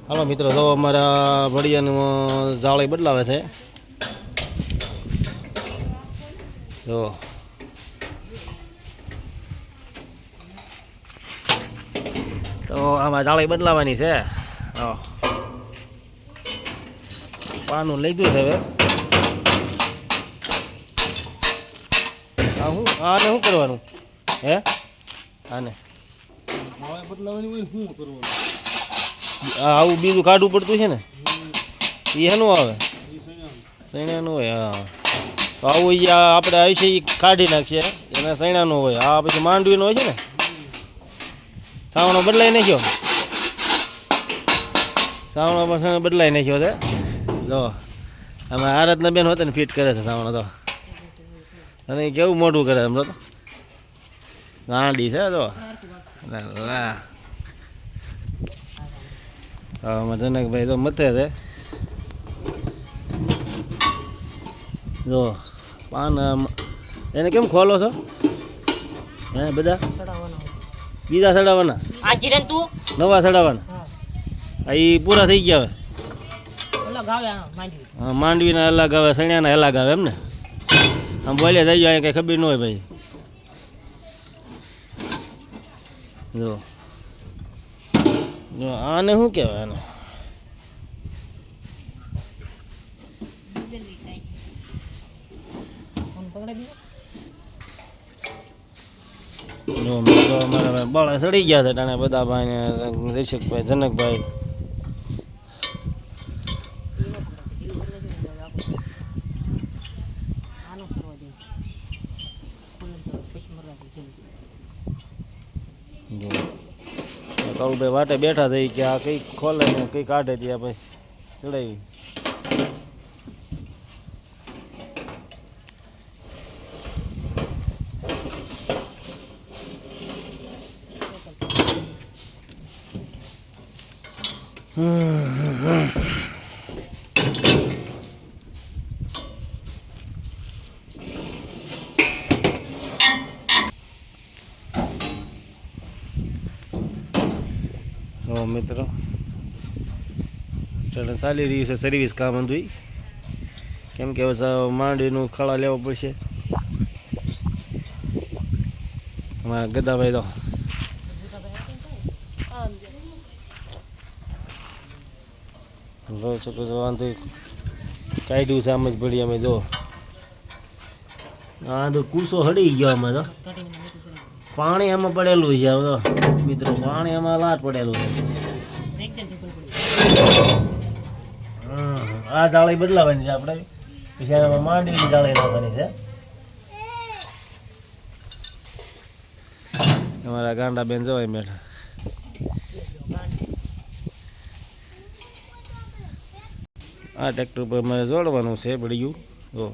હાલો મિત્રો, તો અમારા ભડિયાનું જાળી બદલાવે છે. જો તો આમાં જાળી બદલાવાની છે. પાનું લીધું છે હવે. આને શું કરવાનું હે? આને બદલાવાની હોય શું કરવાનું? આવું બીજું કાઢવું પડતું છે ને, એ એનું આવે સૈણાનું હોય. હા, તો આવું આપણે આવી છે એ કાઢી નાખીએ, એને સૈણાનું હોય. આ પછી માંડવીનો હોય છે ને, સાવણો બદલાઈ નાખ્યો. સાવણો પણ બદલાઈ નાખ્યો છે. જો આમાં આરાધના બેન હોતા ને ફિટ કરે છે સાવણો. તો અને કેવું મોટું કરે એમ તો ગાંડી છે. તો જનકભાઈ તો મતે છે. જો પાન એને કેમ ખોલો છો હે? બધા બીજા સડાવવાના, નવા સડાવવાના. એ પૂરા થઈ ગયા હવે. હા, માંડવીના અલગ આવે, સણિયાના અલગ આવે એમ ને. આમ બોલે થઈ જાય કઈ ખબર ન હોય ભાઈ. જો જો આને શું કહેવાય? આને જો મિત્રો અમારા બાળા સડી ગયા છે ટાણે બધા ભાઈ, જયશકભાઈ, જનકભાઈ. કળુભાઈ વાટે બેઠા થઈ કે આ કઈ ખોલે ને કઈ કાઢે ત્યાં પછી ચડાવી. મિત્રો ચાલે ચાલી રહ્યું છે સર્વિસ કામ હતું, કેમ કે હવે માંડવીનું ખળા લેવું પડશે. અમારા ગદાભાઈ તો જો શકો છો, વાંધો કાઢ્યું છે આમ જ પડી. અમે જો આ તો કૂસો હડી ગયો. આમાં તો પાણી આમાં પડેલું છે. તો મિત્રો પાણી આમાં લાટ પડેલું છે. આ જાળી બદલાવાની છે આપણે, પછી આમાં માંડવીની જાળી નાખવાની છે. અમારા ગાંડા બેન જવાય બેઠા. આ ટ્રેક્ટર પર મારે જોડવાનું છે બળિયું. જો